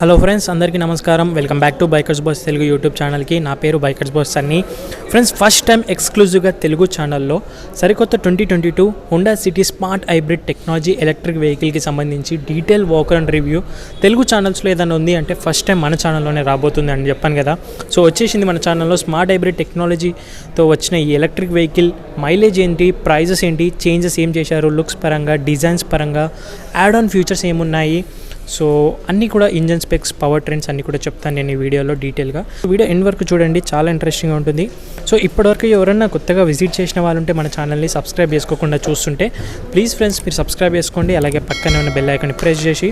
Hello friends, అందరికీ నమస్కారం. Welcome back to bikers boss Telugu YouTube ఛానల్కి. నా పేరు bikers boss Sunny. Friends, first time ఎక్స్క్లూజివ్గా తెలుగు ఛానల్లో సరికొత్త 2022 Honda city smart hybrid technology electric వెహికల్కి సంబంధించి detail walker and review Telugu ఛానల్స్లో ఏదైనా ఉంది అంటే ఫస్ట్ టైం మన ఛానల్లోనే రాబోతుంది అని చెప్పాను కదా. సో వచ్చేసింది మన ఛానల్లో స్మార్ట్ హైబ్రిడ్ టెక్నాలజీతో వచ్చిన ఈ ఎలక్ట్రిక్ వెహికల్ మైలేజ్ ఏంటి, ప్రైజెస్ ఏంటి, చేంజెస్ ఏం చేశారు, లుక్స్ పరంగా, డిజైన్స్ పరంగా, యాడ్ ఆన్ ఫ్యూచర్స్ ఏమున్నాయి, సో అన్నీ కూడా ఇంజన్ స్పెక్స్, పవర్ ట్రెండ్స్ అన్నీ కూడా చెప్తాను నేను ఈ వీడియోలో డీటెయిల్గా. వీడియో ఎండ్ వరకు చూడండి, చాలా ఇంట్రెస్టింగ్గా ఉంటుంది. సో ఇప్పటివరకు ఎవరైనా కొత్తగా విజిట్ చేసిన వాళ్ళు ఉంటే మన ఛానల్ని సబ్స్క్రైబ్ చేసుకోకుండా చూస్తుంటే ప్లీజ్ ఫ్రెండ్స్ మీరు సబ్స్క్రైబ్ చేసుకోండి. అలాగే పక్కనే ఉన్న బెల్ ఐకాన్ని ప్రెస్ చేసి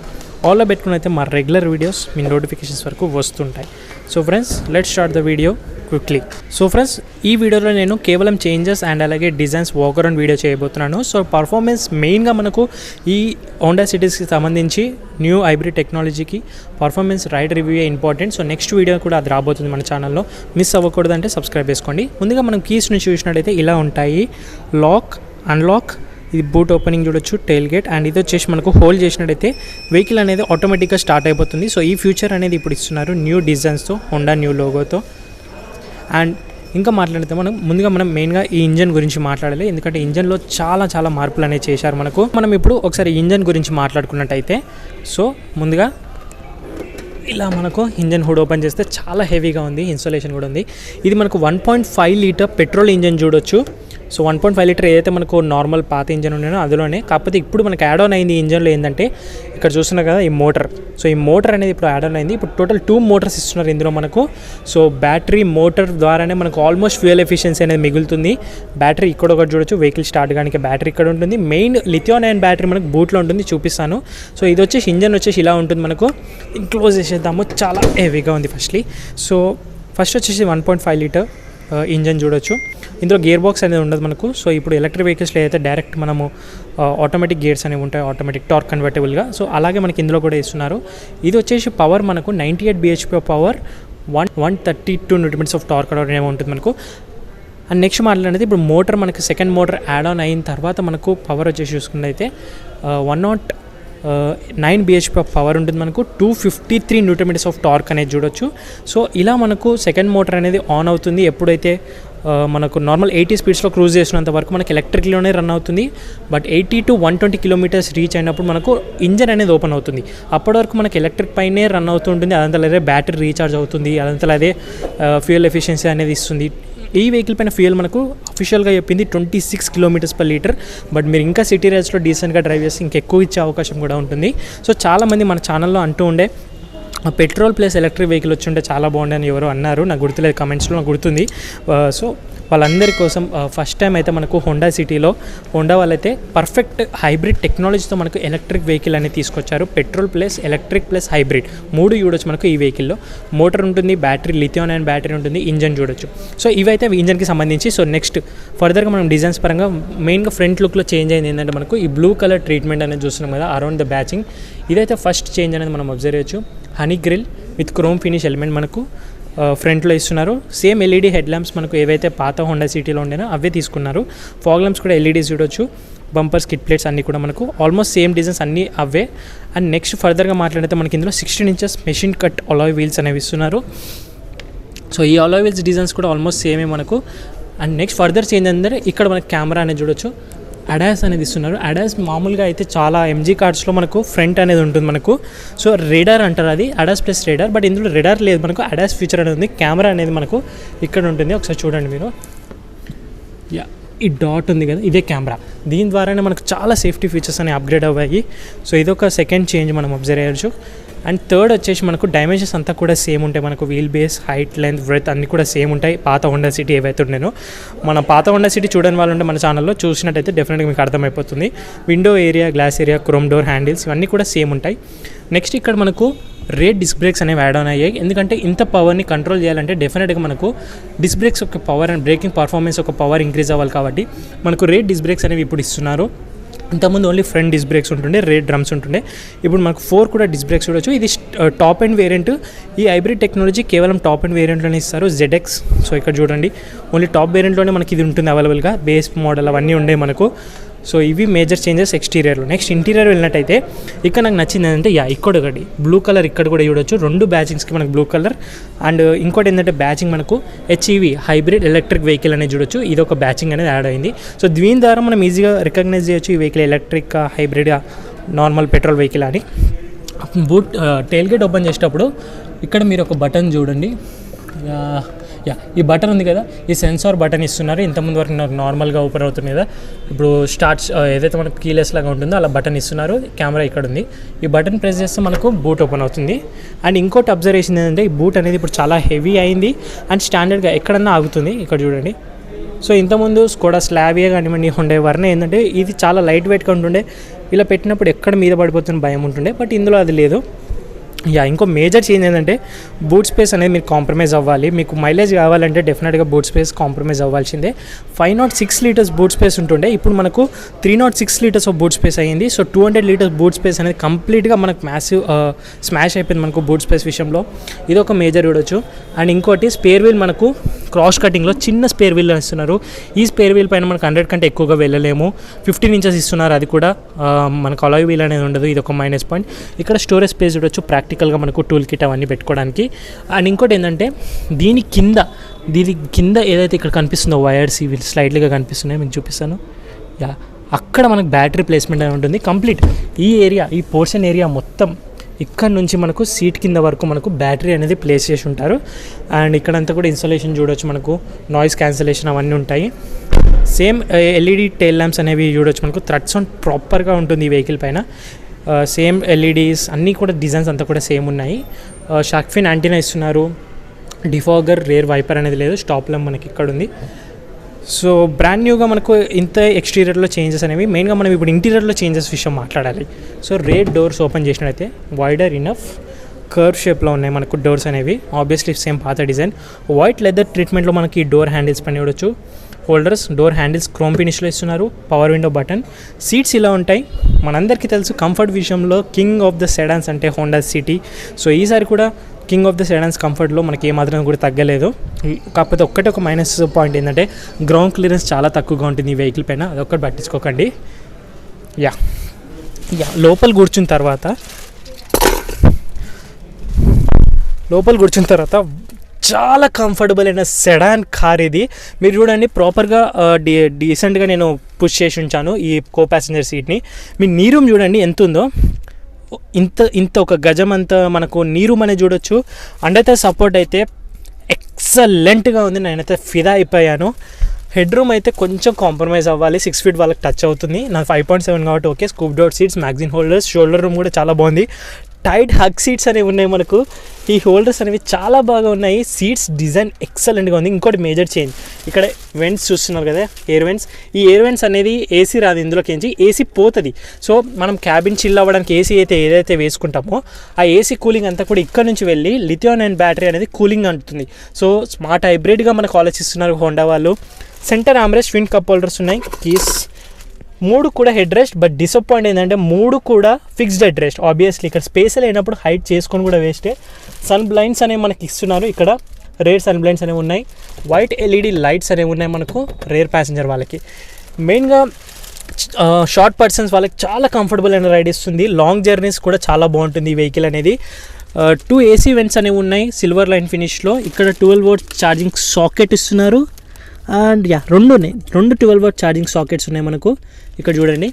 ఆల్లో పెట్టుకుని అయితే మా రెగ్యులర్ వీడియోస్ మీ నోటిఫికేషన్స్ వరకు వస్తుంటాయి. So friends, let's start the video quickly. So friends, ఈ వీడియోలో నేను కేవలం చేంజెస్ అండ్ అలాగే డిజైన్స్ వాకర్ అండ్ వీడియో చేయబోతున్నాను. సో పర్ఫార్మెన్స్ మెయిన్గా మనకు ఈ హోండా సిటీస్కి సంబంధించి న్యూ హైబ్రిడ్ టెక్నాలజీకి performance ride review important. So next video కూడా అది రాబోతుంది మన ఛానల్లో. మిస్ అవ్వకూడదంటే సబ్స్క్రైబ్ చేసుకోండి. ముందుగా మనం కీస్ నుంచి చూసినట్టయితే ఇలా ఉంటాయి. లాక్, అన్లాక్, ఇది బూట్ ఓపెనింగ్ చూడొచ్చు, టెయిల్ గేట్, అండ్ ఇది వచ్చేసి మనకు హోల్డ్ చేసినట్టయితే వెహికల్ అనేది ఆటోమేటిక్గా స్టార్ట్ అయిపోతుంది. సో ఈ ఫ్యూచర్ అనేది ఇప్పుడు ఇస్తున్నారు న్యూ డిజైన్స్తో, హోండా న్యూ లోగోతో. అండ్ ఇంకా మాట్లాడితే మనం మెయిన్గా ఈ ఇంజన్ గురించి మాట్లాడాలి, ఎందుకంటే ఇంజన్లో చాలా మార్పులు అనేవి చేశారు మనకు. మనం ఇప్పుడు ఒకసారి ఇంజన్ గురించి మాట్లాడుకున్నట్టయితే, సో ముందుగా ఇలా మనకు ఇంజన్ హుడ్ ఓపెన్ చేస్తే చాలా హెవీగా ఉంది, ఇన్స్టాలేషన్ కూడా ఉంది. ఇది మనకు 1.5 లీటర్ పెట్రోల్ ఇంజన్ చూడొచ్చు. సో 1.5 లీటర్ ఏదైతే మనకు నార్మల్ పాత ఇంజన్ ఉన్నాయో అందులోనే, కాకపోతే ఇప్పుడు మనకు యాడ్ ఆన్ అయింది ఈ ఇంజన్లో ఏంటంటే ఇక్కడ చూస్తున్నారు కదా ఈ మోటార్. సో ఈ మోటార్ అనేది ఇప్పుడు యాడ్ ఆన్ అయింది. ఇప్పుడు టోటల్ 2 మోటార్స్ ఇస్తున్నారు ఇందులో మనకు. సో బ్యాటరీ మోటార్ ద్వారానే మనకు ఆల్మోస్ట్ ఫ్యూయల్ ఎఫిషియన్సీ అనేది మిగులుతుంది. బ్యాటరీ ఇక్కడ ఒకటి చూడొచ్చు, వెహికల్ స్టార్ట్ కానీ బ్యాటరీ ఇక్కడ ఉంటుంది. మెయిన్ లిథియం అయాన్ బ్యాటరీ మనకు బూట్లో ఉంటుంది, చూపిస్తాను. సో ఇది వచ్చేసి ఇంజన్ వచ్చేసి ఇలా ఉంటుంది మనకు. క్లోజ్ చేసేద్దాము, చాలా హెవీగా ఉంది సో ఫస్ట్ వచ్చేసి 1.5 లీటర్ ఇంజన్ చూడొచ్చు. ఇందులో గేర్ బాక్స్ అనేది ఉండదు మనకు. సో ఇప్పుడు ఎలక్ట్రిక్ వెహికల్స్లో అయితే డైరెక్ట్ మనము ఆటోమేటిక్ గేర్స్ అనేవి ఉంటాయి, ఆటోమేటిక్ టార్క్ కన్వర్టబుల్గా. సో అలాగే మనకి ఇందులో కూడా ఇస్తున్నారు. ఇది వచ్చేసి పవర్ మనకు 98 bhp power, 132 Nm of torque అనేవి ఉంటుంది మనకు. అండ్ నెక్స్ట్ మాట్లాడితే ఇప్పుడు మోటార్ మనకి సెకండ్ మోటార్ యాడ్ ఆన్ అయిన తర్వాత మనకు పవర్ వచ్చేసి చూసుకున్నట్టయితే 109 bhp ఆఫ్ పవర్ ఉంటుంది మనకు. 253 Nm ఆఫ్ టార్క్ అనేది చూడొచ్చు. సో ఇలా మనకు సెకండ్ మోటార్ అనేది ఆన్ అవుతుంది ఎప్పుడైతే మనకు నార్మల్ 80 స్పీడ్స్లో క్రూజ్ చేసినంత వరకు మనకి ఎలక్ట్రిక్లోనే రన్ అవుతుంది. బట్ 80 to 120 కిలోమీటర్స్ రీచ్ అయినప్పుడు మనకు ఇంజన్ అనేది ఓపెన్ అవుతుంది. అప్పటి వరకు మనకి ఎలక్ట్రిక్ పైనే రన్ అవుతుంటుంది. అదంతా అదే బ్యాటరీ రీఛార్జ్ అవుతుంది, అదంతా అదే ఫ్యూయల్ ఎఫిషియన్సీ అనేది ఇస్తుంది. ఈ వెహికల్ పైన ఫ్యూయల్ మనకు అఫీషియల్గా చెప్పింది 26 km/లీటర్. బట్ మీరు ఇంకా సిటీ రేంజ్లో డీసెంట్గా డ్రైవ్ చేస్తే ఇంకెక్కువ ఇచ్చే అవకాశం కూడా ఉంటుంది. సో చాలామంది మన ఛానల్లో అంటూ ఉండే పెట్రోల్ ప్లస్ ఎలక్ట్రిక్ వెహికల్ వచ్చి ఉంటే చాలా బాగుండే అని ఎవరు అన్నారు, నాకు గుర్తులేదు, కమెంట్స్లో నాకు గుర్తుంది. సో వాళ్ళందరి కోసం ఫస్ట్ టైం అయితే మనకు హోండా సిటీలో హోండా వాళ్ళైతే పర్ఫెక్ట్ హైబ్రిడ్ టెక్నాలజీతో మనకు ఎలక్ట్రిక్ వెహికల్ అనేది తీసుకొచ్చారు. Petrol plus electric plus hybrid 3 చూడొచ్చు మనకు ఈ వెహికల్లో. మోటార్ ఉంటుంది, బ్యాటరీ లిథియం అయాన్ బ్యాటరీ ఉంటుంది, ఇంజన్ చూడొచ్చు. సో ఇవైతే ఇంజన్కి సంబంధించి. సో నెక్స్ట్ ఫర్దర్గా మనం డిజైన్స్ పరంగా మెయిన్గా ఫ్రంట్ లుక్లో చేంజ్ అయింది ఏంటంటే మనకు ఈ బ్లూ కలర్ ట్రీట్మెంట్ అనేది చూస్తున్నాం కదా అరౌండ్ ద బ్యాచింగ్. ఇదైతే ఫస్ట్ చేంజ్ అనేది మనం అబ్జర్వ్ చేయొచ్చు. Honey grill with chrome finish element మనకు ఫ్రంట్లో ఇస్తున్నారు. సేమ్ ఎల్ఈడి హెడ్ ల్యాంప్స్ మనకు ఏవైతే పాత హోండా సిటీలో ఉండేనో అవే తీసుకున్నారు. ఫాగ్ ల్యాంప్స్ కూడా ఎల్ఈడీస్ చూడొచ్చు. బంపర్ స్కిడ్ ప్లేట్స్ అన్నీ కూడా మనకు ఆల్మోస్ట్ సేమ్ డిజైన్స్ అన్నీ అవే. అండ్ నెక్స్ట్ ఫర్దర్గా మాట్లాడితే మనకి ఇందులో 16 inches machine cut alloy wheels అనేవి ఇస్తున్నారు. సో ఈ అలాయ్ వీల్స్ డిజైన్స్ కూడా ఆల్మోస్ట్ సేమే మనకు. అండ్ నెక్స్ట్ ఫర్దర్ చేంజ్ అంటే ఇక్కడ మనకి కెమెరా అనేది చూడొచ్చు. అడాస్ అనేది ఇస్తున్నారు. అడాస్ మామూలుగా అయితే చాలా ఎంజీ కార్డ్స్లో మనకు ఫ్రంట్ అనేది ఉంటుంది మనకు. సో రేడార్ అంటారు, అది అడాస్ ప్లస్ రేడార్. బట్ ఇందులో రేడార్ లేదు మనకు, అడాస్ ఫీచర్ అనేది ఉంది. కెమెరా అనేది మనకు ఇక్కడ ఉంటుంది, ఒకసారి చూడండి మీరు. ఈ డాట్ ఉంది కదా, ఇదే కెమెరా. దీని ద్వారానే మనకు చాలా సేఫ్టీ ఫీచర్స్ అనేవి అప్గ్రేడ్ అవ్వాయి. సో ఇదొక సెకండ్ చేంజ్ మనం అబ్జర్వ్ చేయొచ్చు. అండ్ థర్డ్ వచ్చేసి మనకు డైమెన్షన్స్ అంతా కూడా సేమ్ ఉంటాయి మనకు. Wheel base, height, length, breadth అన్నీ కూడా సేమ్ ఉంటాయి పాత హోండా సిటీ ఏవైతే ఉండేనో. మన పాత హోండా సిటీ చూడని వాళ్ళు ఉంటే మన ఛానల్లో చూసినట్టయితే డెఫినెట్గా మీకు అర్థమైపోతుంది. Window area, glass area, chrome door handles ఇవన్నీ కూడా సేమ్ ఉంటాయి. నెక్స్ట్ ఇక్కడ మనకు రేట్ డిస్క్ బ్రేక్స్ అనేవి యాడ్ ఆన్ అయ్యాయి. ఎందుకంటే ఇంత పవర్ని కంట్రోల్ చేయాలంటే డెఫినెట్గా మనకు డిస్క్ బ్రేక్స్ ఒక పవర్ అండ్ బ్రేకింగ్ పర్ఫార్మెన్స్ ఒక పవర్ ఇంక్రీజ్ అవ్వాలి. కాబట్టి మనకు రేట్ డిస్క్ బ్రేక్స్ అనేవి ఇప్పుడు ఇస్తున్నారు. ఇంతకుముందు ఓన్లీ ఫ్రంట్ డిస్క్ బ్రేక్స్ ఉంటుండే, రేట్ డ్రమ్స్ ఉంటుండే. ఇప్పుడు మనకు 4 కూడా డిస్క్ బ్రేక్స్ చూడొచ్చు. ఇది టాప్ అండ్ వేరియంట్. ఈ హైబ్రిడ్ టెక్నాలజీ కేవలం టాప్ అండ్ వేరియంట్లోనే ఇస్తారు, ZX. సో ఇక్కడ చూడండి, ఓన్లీ టాప్ వేరియంట్లోనే మనకి ఇది ఉంటుంది అవైలబుల్గా. బేస్ మోడల్ అవన్నీ ఉండే మనకు. సో ఇవి మేజర్ చేంజెస్ ఎక్స్టీరియర్లో. నెక్స్ట్ ఇంటీరియర్ వెళ్ళినట్టయితే ఇక్కడ నాకు నచ్చింది ఏంటంటే ఇక్కడ ఒకటి బ్లూ కలర్ ఇక్కడ కూడా చూడొచ్చు, 2 బ్యాచింగ్స్కి మనకు బ్లూ కలర్. అండ్ ఇంకోటి ఏంటంటే బ్యాచింగ్ మనకు HEV హైబ్రిడ్ ఎలక్ట్రిక్ వెహికల్ అనేది చూడొచ్చు, ఇది ఒక బ్యాచింగ్ అనేది యాడ్ అయింది. సో దీని ద్వారా మనం ఈజీగా రికగ్నైజ్ చేయొచ్చు ఈ vehicle electric, hybrid, normal petrol vehicle అని. బూట్ టెయిల్ గేట్ ఓపెన్ చేసేటప్పుడు ఇక్కడ మీరు ఒక బటన్ చూడండి, ఈ బటన్ ఉంది కదా, ఈ సెన్సార్ బటన్ ఇస్తున్నారు. ఇంతకుముందు వరకు నాకు నార్మల్గా ఓపెన్ అవుతుంది కదా, ఇప్పుడు స్టార్ట్స్ ఏదైతే మనకు కీలెస్ లాగా ఉంటుందో అలా బటన్ ఇస్తున్నారు. కెమెరా ఇక్కడ ఉంది, ఈ బటన్ ప్రెస్ చేస్తే మనకు బూట్ ఓపెన్ అవుతుంది. అండ్ ఇంకోటి అబ్జర్వేషన్ ఏంటంటే ఈ బూట్ అనేది ఇప్పుడు చాలా హెవీ అయింది అండ్ స్టాండర్డ్గా ఎక్కడన్నా ఆగుతుంది. ఇక్కడ చూడండి. సో ఇంతకుముందు స్కోడా స్లావియా కానివ్వండి, హుండై వర్నా ఏంటంటే ఇది చాలా లైట్ వెయిట్గా ఉంటుండే, ఇలా పెట్టినప్పుడు ఎక్కడ మీద పడిపోతున్న భయం ఉంటుండే, బట్ ఇందులో అది లేదు. ఇంకో మేజర్ చేంజ్ ఏంటంటే బూట్ స్పేస్ అనేది మీరు కాంప్రమైజ్ అవ్వాలి. మీకు మైలేజ్ కావాలంటే డెఫినెట్గా బూట్ స్పేస్ కాంప్రమైజ్ అవ్వాల్సిందే. 506 లీటర్స్ బూట్ స్పేస్ ఉంటుండే, ఇప్పుడు మనకు 306 లీటర్స్ ఆఫ్ బూట్ స్పేస్ అయ్యింది. సో 200 లీటర్స్ బూట్ స్పేస్ అనేది కంప్లీట్గా మనకు మ్యాసివ్ స్మాష్ అయిపోయింది మనకు బూట్ స్పేస్ విషయంలో. ఇది ఒక మేజర్ చూడొచ్చు. అండ్ ఇంకోటి స్పేర్ వీల్ మనకు క్రాస్ కటింగ్లో చిన్న స్పేర్ వీల్ ఇస్తున్నారు. ఈ స్పేర్ వీల్ పైన మనకు 100 కంటే ఎక్కువగా వెళ్ళలేము. 15 ఇంచెస్ ఇస్తున్నారు, అది కూడా మనకు అలాయ్ వీల్ అనేది ఉండదు, ఇది ఒక మైనస్ పాయింట్. ఇక్కడ స్టోరేజ్ స్పేస్ చూడొచ్చు, ప్రాక్టికల్గా మనకు టూల్ కిట్ అవన్నీ పెట్టుకోవడానికి. అండ్ ఇంకోటి ఏంటంటే దీని కింద ఏదైతే ఇక్కడ కనిపిస్తుందో వైర్స్ ఇవి స్లైడ్లీగా కనిపిస్తున్నాయి, మీకు చూపిస్తాను. అక్కడ మనకు బ్యాటరీ ప్లేస్మెంట్ అని ఉంటుంది. కంప్లీట్ ఈ పోర్షన్ ఏరియా మొత్తం ఇక్కడ నుంచి మనకు సీట్ కింద వరకు మనకు బ్యాటరీ అనేది ప్లేస్ చేసి ఉంటారు. అండ్ ఇక్కడంతా కూడా ఇన్స్టాలేషన్ చూడొచ్చు, మనకు నాయిస్ క్యాన్సలేషన్ అవన్నీ ఉంటాయి. సేమ్ LED టెయిల్ ల్యాంప్స్ అనేవి చూడొచ్చు, మనకు థ్రెడ్ సౌండ్ ప్రాపర్గా ఉంటుంది ఈ వెహికల్ పైన. సేమ్ LEDs అన్నీ కూడా డిజైన్స్ అంతా కూడా సేమ్ ఉన్నాయి. షార్క్ ఫిన్ యాంటీనా ఇస్తున్నారు. డిఫాగర్, రేర్ వైపర్ అనేది లేదు. స్టాప్ ల్యాంప్ మనకి ఇక్కడ ఉంది. సో బ్రాండ్ న్యూగా మనకు ఇంత ఎక్స్టీరియర్లో చేంజెస్ అనేవి. మెయిన్గా మనం ఇప్పుడు ఇంటీరియర్లో చేంజెస్ విషయం మాట్లాడాలి. సో రేర్ డోర్స్ ఓపెన్ చేసినట్టయితే వైడర్ ఇనఫ్ కర్వ్ షేప్లో ఉన్నాయి మనకు డోర్స్ అనేవి. ఆబ్వియస్లీ సేమ్ పాత డిజైన్. వైట్ లెదర్ ట్రీట్మెంట్లో మనకి డోర్ హ్యాండిల్స్ పని చూడొచ్చు. హోల్డర్స్, డోర్ హ్యాండిల్స్ క్రోమ్ ఫినిష్లో ఇస్తున్నారు. Power window button. సీట్స్ ఇలా ఉంటాయి. మనందరికీ తెలుసు కంఫర్ట్ విషయంలో కింగ్ ఆఫ్ ద సెడాన్స్ అంటే హోండా సిటీ. సో ఈసారి కూడా కింగ్ ఆఫ్ ద సెడాన్స్ కంఫర్ట్లో మనకి ఏమాత్రం కూడా తగ్గలేదు. కాకపోతే ఒక మైనస్ పాయింట్ ఏంటంటే గ్రౌండ్ క్లియరెన్స్ చాలా తక్కువగా ఉంటుంది ఈ వెహికల్ పైన, అదొక్కటి పట్టించుకోకండి. లోపల కూర్చున్న తర్వాత చాలా కంఫర్టబుల్ అయిన సెడాన్ కార్ ఇది. మీరు చూడండి, ప్రాపర్గా డీసెంట్గా నేను పుష్ చేసి ఉంచాను ఈ కో ప్యాసింజర్ సీట్ని. మీ నీ రూమ్ చూడండి ఎంత ఉందో, ఇంత ఒక గజం అంతా మనకు నీ రూమ్ అనేది చూడొచ్చు. అండైతే సపోర్ట్ అయితే ఎక్సలెంట్గా ఉంది, నేనైతే ఫిదా అయిపోయాను. హెడ్ రూమ్ అయితే కొంచెం కాంప్రమైజ్ అవ్వాలి, 6 ఫీట్ వాళ్ళకి టచ్ అవుతుంది. నాకు 5.7 కాబట్టి okay. Scoop door seats, magazine holders, shoulder room కూడా చాలా బాగుంది. టైట్ హగ్ సీట్స్ అనేవి ఉన్నాయి మనకు. ఈ హోల్డర్స్ అనేవి చాలా బాగా ఉన్నాయి. సీట్స్ డిజైన్ ఎక్సలెంట్గా ఉంది. ఇంకోటి మేజర్ చేంజ్, ఇక్కడ వెంట్స్ చూస్తున్నారు కదా, ఎయిర్ వెంట్స్. ఈ ఎయిర్ వెంట్స్ అనేది ఏసీ రాదు ఇందులోకించి, ఏసీ పోతుంది. సో మనం క్యాబిన్ చిల్ అవ్వడానికి ఏసీ ఏదైతే వేసుకుంటామో ఆ ఏసీ కూలింగ్ అంతా కూడా ఇక్కడ నుంచి వెళ్ళి లిథియం అయన్ బ్యాటరీ అనేది కూలింగ్ అంటుంది. సో స్మార్ట్ హైబ్రిడ్గా మనకు ఆలోచిస్తున్నారు హోండా వాళ్ళు. Centre armrest, twin cup holders ఉన్నాయి. కీస్ 3 కూడా హెడ్ రెస్ట్. బట్ డిసప్పాయింట్ ఏంటంటే 3 కూడా ఫిక్స్డ్ హెడ్ రెస్ట్. ఆబ్వియస్లీ ఇక్కడ స్పేస్ లేనప్పుడు హైట్ చేసుకొని కూడా వేస్టే. సన్ బ్లైండ్స్ అనేవి మనకి ఇస్తున్నారు. ఇక్కడ రేర్ సన్ బ్లైండ్స్ అనేవి ఉన్నాయి. వైట్ LED లైట్స్ అనేవి ఉన్నాయి మనకు రేర్ ప్యాసింజర్ వాళ్ళకి. మెయిన్గా షార్ట్ పర్సన్స్ వాళ్ళకి చాలా కంఫర్టబుల్ అయిన రైడ్ ఇస్తుంది. లాంగ్ జర్నీస్ కూడా చాలా బాగుంటుంది ఈ వెహికల్ అనేది. 2 AC వెంట్స్ అనేవి ఉన్నాయి సిల్వర్ లైన్ ఫినిష్లో. ఇక్కడ 12 వోల్ట్ ఛార్జింగ్ సాకెట్ ఇస్తున్నారు. అండ్ 2 12 వాట్ ఛార్జింగ్ సాకెట్స్ ఉన్నాయి మనకు ఇక్కడ చూడండి.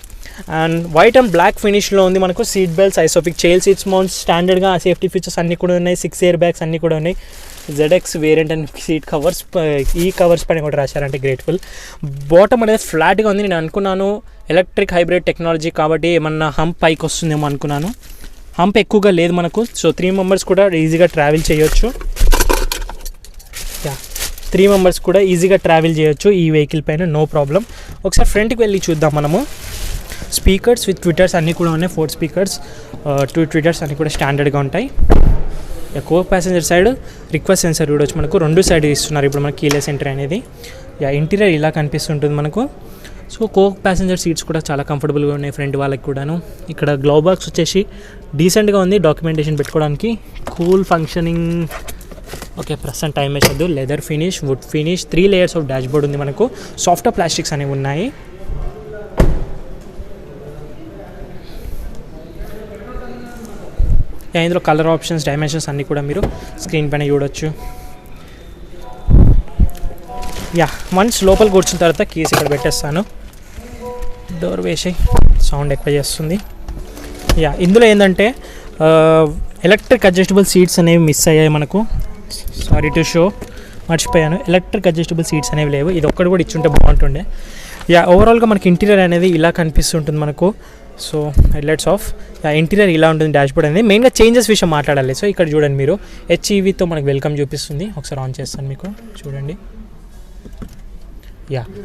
అండ్ వైట్ అండ్ బ్లాక్ ఫినిష్లో ఉంది మనకు. Seat belts, Isofix child seats mounts, స్టాండర్డ్గా సేఫ్టీ ఫీచర్స్ అన్నీ కూడా ఉన్నాయి. 6 ఎయిర్ బ్యాగ్స్ అన్నీ కూడా ఉన్నాయి. ZX variant and seat covers, ఈ కవర్స్ పైన కూడా రాశారంటే గ్రేట్ఫుల్. బాటమ్ అనేది ఫ్లాట్గా ఉంది. నేను అనుకున్నాను ఎలక్ట్రిక్ హైబ్రిడ్ టెక్నాలజీ కాబట్టి ఏమన్నా హంప్ పైకి వస్తుందేమో అనుకున్నాను. హంప్ ఎక్కువగా లేదు మనకు. సో 3 మెంబర్స్ కూడా ఈజీగా ట్రావెల్ చేయొచ్చు. 3 మెంబర్స్ కూడా ఈజీగా ట్రావెల్ చేయొచ్చు ఈ వెహికల్ పైన, నో ప్రాబ్లం. ఒకసారి ఫ్రంట్కి వెళ్ళి చూద్దాం మనము. స్పీకర్స్ విత్ ట్విటర్స్ అన్నీ కూడా ఉన్నాయి. 4 స్పీకర్స్, 2 ట్విటర్స్ అన్నీ కూడా స్టాండర్డ్గా ఉంటాయి. Co passenger side request sensor చూడవచ్చు మనకు. 2 సైడ్ ఇస్తున్నారు ఇప్పుడు మనకి కీలెస్ ఎంట్రీ అనేది. ఇంటీరియర్ ఇలా కనిపిస్తుంటుంది మనకు. సో కో ప్యాసింజర్ సీట్స్ కూడా చాలా కంఫర్టబుల్గా ఉన్నాయి ఫ్రంట్ వాళ్ళకి కూడాను. ఇక్కడ గ్లౌ బాక్స్ వచ్చేసి డీసెంట్గా ఉంది డాక్యుమెంటేషన్ పెట్టుకోవడానికి. Cool functioning. Okay, present time వేసద్దు. Leather finish, wood finish, 3 layers of dashboard ఉంది మనకు. సాఫ్ట్ ప్లాస్టిక్స్ అనేవి ఉన్నాయి. ఇందులో కలర్ ఆప్షన్స్, డైమెన్షన్స్ అన్నీ కూడా మీరు స్క్రీన్ పైన చూడొచ్చు. వన్స్ లోపల కూర్చున్న తర్వాత కీస్ ఇక్కడ పెట్టేస్తాను. డోర్ వేసి సౌండ్ ఎక్కువ చేస్తుంది. ఇందులో ఏంటంటే ఎలక్ట్రిక్ అడ్జస్టబుల్ సీట్స్ అనేవి మిస్ అయ్యాయి మనకు. సారీ టు షో, మర్చిపోయాను. ఎలక్ట్రిక్ అడ్జస్టబుల్ సీట్స్ అనేవి లేవు. ఇది ఒక్కటి కూడా ఇచ్చుంటే బాగుంటుండే. ఓవరాల్గా మనకి ఇంటీరియర్ అనేది ఇలా కనిపిస్తుంటుంది మనకు. So headlights of. ఇంటీరియర్ ఇలా ఉంటుంది డాష్బోర్డ్ అనేది. మెయిన్గా చేంజెస్ విషయం మాట్లాడాలి. సో ఇక్కడ చూడండి మీరు, హెచ్ఈవితో మనకు వెల్కమ్ చూపిస్తుంది. ఒకసారి ఆన్ చేస్తాను మీకు చూడండి.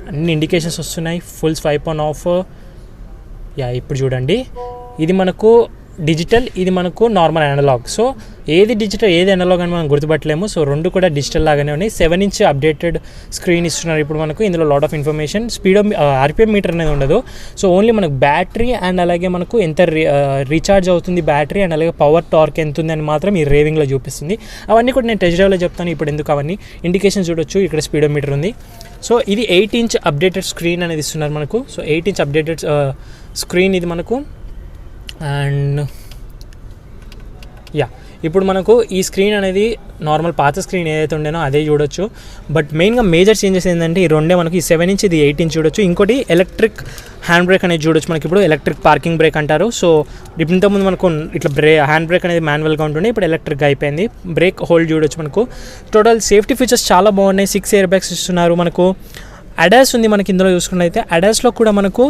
అన్ని ఇండికేషన్స్ వస్తున్నాయి. Full swipe on off. ఇప్పుడు చూడండి, ఇది మనకు డిజిటల్, ఇది మనకు నార్మల్ అనలాగ్. సో ఏది డిజిటల్ ఏది అనలాగ్ అని మనం గుర్తుపట్టలేము. సో రెండు కూడా డిజిటల్ లాగానే ఉన్నాయి. 7-inch అప్డేటెడ్ స్క్రీన్ ఇస్తున్నారు ఇప్పుడు మనకు. ఇందులో lot of information. Speed RPM meter అనేది ఉండదు. సో ఓన్లీ మనకు బ్యాటరీ అండ్ అలాగే మనకు ఎంత రీఛార్జ్ అవుతుంది బ్యాటరీ అండ్ అలాగే పవర్ టార్క్ ఎంత ఉంది అని మాత్రం ఈ రేవింగ్లో చూపిస్తుంది. అవన్నీ కూడా నేను టెస్ట్ డ్రైవ్లో చెప్తాను. ఇప్పుడు ఎందుకు అవన్నీ ఇండికేషన్స్ చూడొచ్చు. ఇక్కడ స్పీడో మీటర్ ఉంది. సో ఇది 8-inch అప్డేటెడ్ స్క్రీన్ అనేది ఇస్తున్నారు మనకు. సో 8-inch అప్డేటెడ్ స్క్రీన్ ఇది మనకు. అండ్ ఇప్పుడు మనకు ఈ స్క్రీన్ అనేది నార్మల్ పాత స్క్రీన్ ఏదైతే ఉండేనో అదే చూడొచ్చు. బట్ మెయిన్గా మేజర్ చేంజెస్ ఏంటంటే ఈ రెండే మనకి 7-inch, ఇది 8-inch చూడొచ్చు. ఇంకోటి ఎలక్ట్రిక్ హ్యాండ్ బ్రేక్ అనేది చూడొచ్చు మనకి. ఇప్పుడు ఎలక్ట్రిక్ పార్కింగ్ బ్రేక్ అంటారు. సో ఇంతకుముందు మనకు ఇట్లా హ్యాండ్ బ్రేక్ అనేది మాన్యువల్గా ఉంటుండే, ఇప్పుడు ఎలక్ట్రిక్గా అయిపోయింది. బ్రేక్ హోల్డ్ చూడొచ్చు మనకు. టోటల్ సేఫ్టీ ఫీచర్స్ చాలా బాగున్నాయి. 6 ఎయిర్ బ్యాగ్స్ ఇస్తున్నారు మనకు. అడాస్ ఉంది మనకి. ఇందులో చూసుకున్నట్లయితే అడాస్లో కూడా మనకు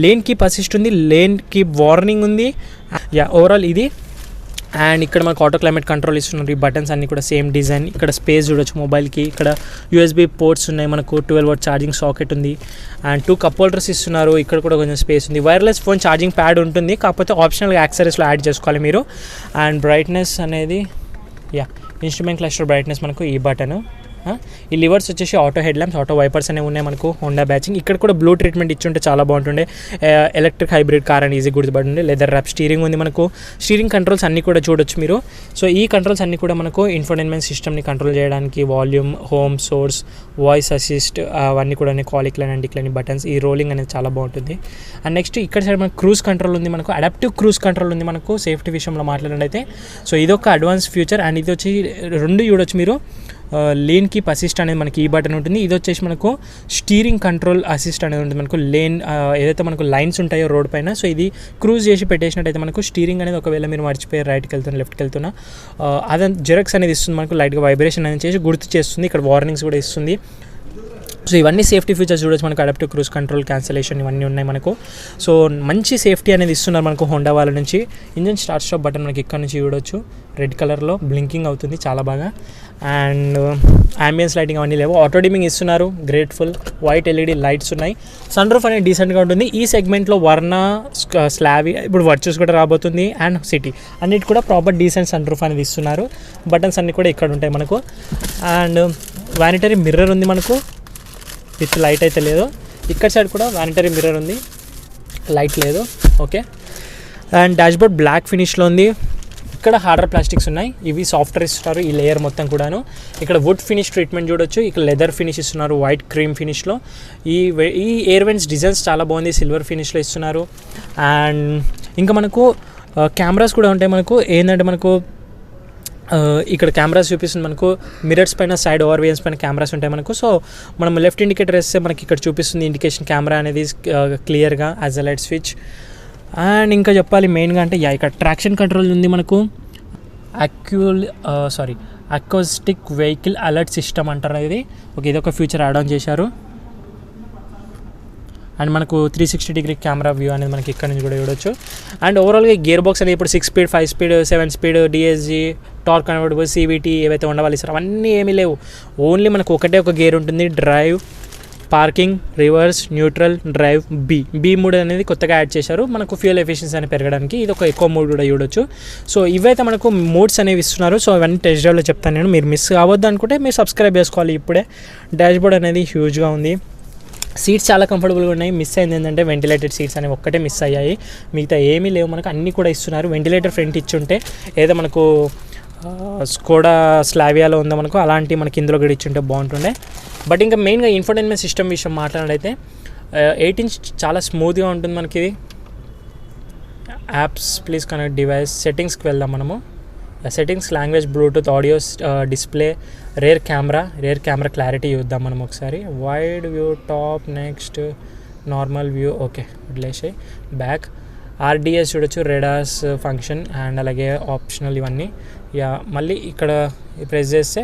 లేన్ కీప్ అసిస్ట్ ఉంది, లేన్ కీప్ వార్నింగ్ ఉంది. ఓవరాల్ ఇది. అండ్ ఇక్కడ మనకు ఆటో క్లైమేట్ కంట్రోల్ ఇస్తున్నారు. ఈ బటన్స్ అన్నీ కూడా సేమ్ డిజైన్. ఇక్కడ స్పేస్ చూడొచ్చు మొబైల్కి. ఇక్కడ యూఎస్బీ పోర్ట్స్ ఉన్నాయి మనకు. 12V ఛార్జింగ్ సాకెట్ ఉంది. అండ్ 2 కప్ హోల్డర్స్ ఇస్తున్నారు. ఇక్కడ కూడా కొంచెం స్పేస్ ఉంది. వైర్లెస్ ఫోన్ ఛార్జింగ్ ప్యాడ్ ఉంటుంది, కాకపోతే ఆప్షనల్గా యాక్సెసరీస్లో యాడ్ చేసుకోవాలి మీరు. అండ్ బ్రైట్నెస్ అనేది ఇన్స్ట్రుమెంట్ క్లస్టర్ బ్రైట్నెస్ మనకు ఈ బటన్. ఈ లివర్స్ వచ్చేసి auto head lamps, auto wipers అనేవి ఉన్నాయి మనకు. హోండా బ్యాచింగ్. ఇక్కడ కూడా బ్లూ ట్రీట్మెంట్ ఇచ్చుంటే చాలా బాగుంటుండే. ఎలక్ట్రిక్ హైబ్రిడ్ కార్ అని ఈజీ గుర్తుపడుతుంది. లెదర్ ర్యాప్ స్టీరింగ్ ఉంది మనకు. స్టీరింగ్ కంట్రోల్స్ అన్నీ కూడా చూడొచ్చు మీరు. సో ఈ కంట్రోల్స్ అన్నీ కూడా మనకు ఇన్ఫోటైన్మెంట్ సిస్టమ్ని కంట్రోల్ చేయడానికి volume, home, source, voice assist అవన్నీ కూడా కాల్ ఇక్లైన్ అండ్ డిక్లైన్ బటన్స్. ఈ రోలింగ్ అనేది చాలా బాగుంటుంది. అండ్ నెక్స్ట్ ఇక్కడ సైడ్ మనకు క్రూజ్ కంట్రోల్ ఉంది మనకు. అడాప్టివ్ క్రూజ్ కంట్రోల్ ఉంది మనకు. సేఫ్టీ విషయంలో మాట్లాడినట్టయితే సో ఇదొక అడ్వాన్స్ ఫ్యూచర్. అండ్ ఇది వచ్చి రెండు చూడొచ్చు మీరు. లేన్ కీప్ అసిస్ట్ అనేది మనకి ఈ బటన్ ఉంటుంది. ఇది వచ్చేసి మనకు స్టీరింగ్ కంట్రోల్ అసిస్ట్ అనేది ఉంటుంది మనకు. లేన్ ఏదైతే మనకు లైన్స్ ఉంటాయో రోడ్ పైన, సో ఇది క్రూజ్ చేసి పెట్టేసినట్టయితే మనకు స్టీరింగ్ అనేది ఒకవేళ మీరు మర్చిపోయి రైట్కి వెళ్తున్నా లెఫ్ట్కి వెళ్తున్నా అదే జెరక్స్ అనేది ఇస్తుంది మనకు. లైట్గా వైబ్రేషన్ అనేది చేసి గుర్తు చేస్తుంది. ఇక్కడ వార్నింగ్స్ కూడా ఇస్తుంది. సో ఇవన్నీ సేఫ్టీ ఫీచర్స్ చూడొచ్చు మనకు. అడాప్టివ్ క్రూజ్ కంట్రోల్, క్యాన్సలేషన్ ఇవన్నీ ఉన్నాయి మనకు. సో మంచి సేఫ్టీ అనేది ఇస్తున్నారు మనకు హోండా వాళ్ళ నుంచి. ఇంజన్ స్టార్ట్ స్టాప్ బటన్ మనకి ఇక్కడ నుంచి చూడొచ్చు. రెడ్ కలర్లో బ్లింకింగ్ అవుతుంది చాలా బాగా. అండ్ అంబియన్స్ లైటింగ్ అవన్నీ లేవు. ఆటో డిమింగ్ ఇస్తున్నారు. గ్రేట్ఫుల్. వైట్ ఎల్ఈడి లైట్స్ ఉన్నాయి. సన్ రూఫ్ అనేది డీసెంట్గా ఉంటుంది. ఈ సెగ్మెంట్లో వర్ణ, స్లావి, ఇప్పుడు వర్చస్ కూడా రాబోతుంది. అండ్ సిటీ అన్నిటి కూడా ప్రాపర్ డీసెంట్ సన్ రూఫ్ అనేది ఇస్తున్నారు. బటన్స్ అన్నీ కూడా ఇక్కడ ఉంటాయి మనకు. అండ్ వానిటరీ మిర్రర్ ఉంది మనకు. విత్ లైట్ అయితే లేదు. ఇక్కడ సైడ్ కూడా వానిటరీ మిర్రర్ ఉంది, లైట్ లేదు. ఓకే. అండ్ డాష్బోర్డ్ బ్లాక్ ఫినిష్లో ఉంది. ఇక్కడ హార్డర్ ప్లాస్టిక్స్ ఉన్నాయి. ఇవి సాఫ్ట్వేర్ ఇస్తున్నారు ఈ లేయర్ మొత్తం కూడాను. ఇక్కడ వుడ్ ఫినిష్ ట్రీట్మెంట్ చూడొచ్చు. ఇక్కడ లెదర్ ఫినిష్ ఇస్తున్నారు వైట్ క్రీమ్ ఫినిష్లో. ఈ ఎయిర్ వెంట్స్ డిజైన్స్ చాలా బాగుంది. సిల్వర్ ఫినిష్లో ఇస్తున్నారు. అండ్ ఇంకా మనకు కెమెరాస్ కూడా ఉంటాయి మనకు. ఏంటంటే మనకు ఇక్కడ కెమెరాస్ చూపిస్తుంది మనకు. మిరర్స్ పైన సైడ్ ఓవర్వియన్స్ పైన కెమెరాస్ ఉంటాయి మనకు. సో మనం లెఫ్ట్ ఇండికేటర్ వేస్తే మనకి ఇక్కడ చూపిస్తుంది ఇండికేషన్ కెమెరా అనేది క్లియర్గా as a light switch. And ఇంకా చెప్పాలి మెయిన్గా అంటే ఇక్కడ ట్రాక్షన్ కంట్రోల్ ఉంది మనకు. అక్యూస్టిక్ వెహికల్ అలర్ట్ సిస్టమ్ అంటారు ఇది. ఓకే, ఇదొక ఫీచర్ యాడ్ ఆన్ చేశారు. అండ్ మనకు 360 కెమెరా వ్యూ అనేది మనకి ఇక్కడ నుంచి కూడా చూడొచ్చు. అండ్ ఓవరాల్గా గేర్ బాక్స్ అనేది ఇప్పుడు 6 speed, 5 speed, 7 speed, DSG, torque convertible, CVT ఏవైతే ఉండవాలి సార్ అవన్నీ ఏమీ లేవు. ఓన్లీ మనకు ఒకటే ఒక గేర్ ఉంటుంది. Drive, parking, reverse, neutral, drive, B mode అనేది కొత్తగా యాడ్ చేశారు మనకు ఫ్యూయల్ ఎఫిషియన్సీ అని పెరగడానికి. ఇది ఒక ఎక్కువ మోడ్ కూడా చూడొచ్చు. సో ఇవైతే మనకు మోడ్స్ అనేవి ఇస్తున్నారు. సో అవన్నీ టెస్ట్ డ్రైవ్లో చెప్తాను నేను. మీరు మిస్ అవ్వద్దు అనుకుంటే మీరు సబ్స్క్రైబ్ చేసుకోవాలి ఇప్పుడే. డాష్బోర్డ్ అనేది హ్యూజ్గా ఉంది. సీట్స్ చాలా కంఫర్టబుల్గా ఉన్నాయి. మిస్ అయింది ఏంటంటే వెంటిలేటెడ్ సీట్స్ అనేవి ఒక్కటే మిస్ అయ్యాయి. మిగతా ఏమీ లేవు మనకు. అన్నీ కూడా ఇస్తున్నారు. వెంటిలేటర్ ఫ్రంట్ ఇచ్చుంటే ఏదో మనకు స్కోడా స్లావియాలో ఉందో మనకు అలాంటి మనకి ఇందులో కూడా ఇచ్చుంటే బాగుంటుండే. బట్ ఇంకా మెయిన్గా ఇన్ఫోటైన్మెంట్ సిస్టమ్ విషయం మాట్లాడితే 8 ఇంచ్ చాలా స్మూత్గా ఉంటుంది మనకి. ఇది యాప్స్ ప్లీజ్ కనెక్ట్ డివైస్ సెట్టింగ్స్కి వెళ్దాం మనము. Settings, language, Bluetooth, audio, display, rear camera clarity చూద్దాం మనం ఒకసారి. Wide view, top, next, normal view, okay వదిలేసాయి. బ్యాక్, ఆర్డిఎస్ చూడొచ్చు, రెడార్స్ ఫంక్షన్ అండ్ అలాగే ఆప్షనల్ ఇవన్నీ. మళ్ళీ ఇక్కడ ప్రెస్ చేస్తే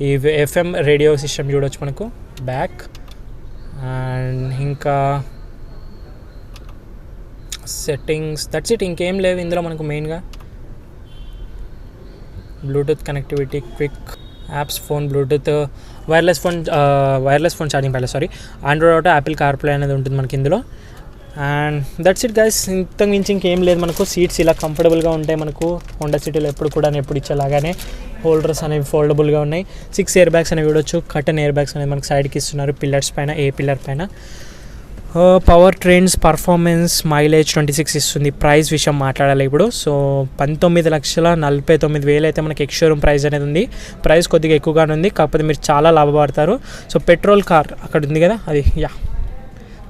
ఈ ఎఫ్ఎం రేడియో సిస్టమ్ చూడొచ్చు మనకు. బ్యాక్ అండ్ ఇంకా సెట్టింగ్స్, దట్స్ ఇట్, ఇంకేం లేవు ఇందులో మనకు మెయిన్గా. Bluetooth connectivity, quick apps, phone Bluetooth, wireless phone charging pad, Android auto, Apple CarPlay అనేది ఉంటుంది మనకి ఇందులో. అండ్ దట్స్ ఇట్ గైస్, ఇంతకు మించి ఇంకేం లేదు మనకు. సీట్స్ ఇలా కంఫర్టబుల్గా ఉంటాయి మనకు హోండా సిటీలో ఎప్పుడు కూడా ఎప్పుడు ఇచ్చేలాగానే. హోల్డర్స్ అనేవి ఫోల్డబుల్గా ఉన్నాయి. 6 ఎయిర్ బ్యాగ్స్ అనేవి చూడొచ్చు. కటన్ ఎయిర్ బ్యాగ్స్ అనేవి మనకు సైడ్కి ఇస్తున్నారు పిల్లర్స్ పైన, ఏ పిల్లర్ పైన. పవర్ ట్రైన్స్, పర్ఫార్మెన్స్, మైలేజ్ 26 ఇస్తుంది. ప్రైస్ విషయం మాట్లాడాలి ఇప్పుడు. సో 19,49,000 అయితే మనకి ఎక్స్-షోరూమ్ ప్రైస్ అనేది ఉంది. ప్రైస్ కొద్దిగా ఎక్కువగానే ఉంది, కాకపోతే మీరు చాలా లాభపడతారు. సో పెట్రోల్ కార్ అక్కడ ఉంది కదా, అది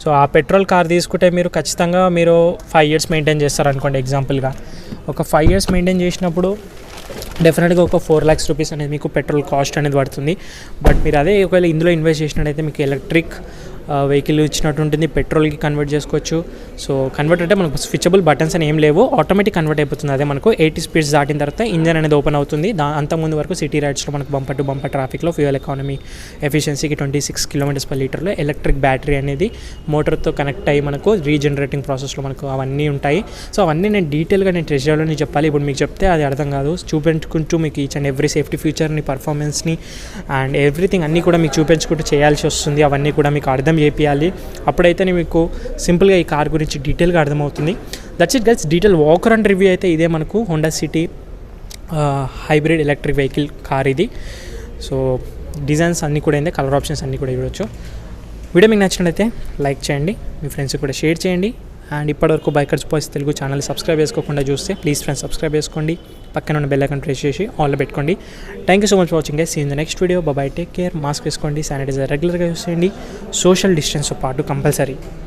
సో ఆ పెట్రోల్ కార్ తీసుకుంటే మీరు ఖచ్చితంగా 5 years మెయింటైన్ చేస్తారనుకోండి. ఎగ్జాంపుల్గా ఒక 5 years మెయింటైన్ చేసినప్పుడు డెఫినెట్గా ఒక 4 lakhs rupees అనేది మీకు పెట్రోల్ కాస్ట్ అనేది పడుతుంది. బట్ మీరు అదే ఒకవేళ ఇందులో ఇన్వెస్ట్ చేసినట్టయితే మీకు ఎలక్ట్రిక్ వెహికల్ ఇచ్చినట్టు ఉంటుంది, పెట్రోల్కి కన్వర్ట్ చేసుకోవచ్చు. సో కన్వర్ట్ అంటే మనకు స్విచబుల్ బటన్స్ అని ఏం లేవు, ఆటోమేటిక్ కన్వర్ట్ అయిపోతుంది. అదే మనకు 80 speeds దాటిన తర్వాత ఇంజన్ అనేది ఓపెన్ అవుతుంది. అంతకుముందు వరకు సిటీ రైడ్స్లో మనకు బంపర్ టు బంపర్ ట్రాఫిక్లో ఫ్యూయల్ ఎకానమీ ఎఫిషియన్సీకి 26 km/L ఎలక్ట్రిక్ బ్యాటరీ అనేది మోటార్తో కనెక్ట్ అయ్యి మనకు రీజనరేటింగ్ ప్రాసెస్లో మనకు అవన్నీ ఉంటాయి. సో అవన్నీ నేను డీటెయిల్గా టెస్ట్ డ్రైవ్లోనే చెప్పాలి. ఇప్పుడు మీకు చెప్తే అది అర్థం కాదు. చూపించుకుంటూ మీకు ఈచ్ అండ్ ఎవ్రీ సేఫ్టీ ఫీచర్ని, పర్ఫార్మెన్స్ని అండ్ ఎవ్రీథింగ్ అన్నీ కూడా మీకు చూపించుకుంటూ చేయాల్సి వస్తుంది. అవన్నీ కూడా మీకు అర్థం చేయాలి. అప్పుడైతే మీకు సింపుల్గా ఈ కార్ గురించి డీటెయిల్గా అర్థమవుతుంది. That's it guys, detail walker and review అయితే ఇదే మనకు Honda city hybrid electric vehicle car ఇది. సో డిజైన్స్ అన్నీ కూడా అయింది, కలర్ ఆప్షన్స్ అన్నీ కూడా ఇవ్వచ్చు. వీడియో మీకు నచ్చినట్లయితే లైక్ చేయండి, మీ ఫ్రెండ్స్కి కూడా షేర్ చేయండి. అండ్ ఇప్పటివరకు bikers boys Telugu channel subscribe చేసుకోకుండా చూస్తే ప్లీజ్ ఫ్రెండ్స్ సబ్స్క్రైబ్ చేసుకోండి, పక్కన ఉన్న బెల్ ఐకాన్ ప్రెస్ చేసి ఆల్లో పెట్టుకోండి. Thank you so much for watching guys. See in the next video. Bye, take care. Mask వేసుకోండి, శానిటైజర్ రెగ్యులర్గా యూస్ చేయండి, సోషల్ డిస్టెన్స్తో పాటు కంపల్సరీ.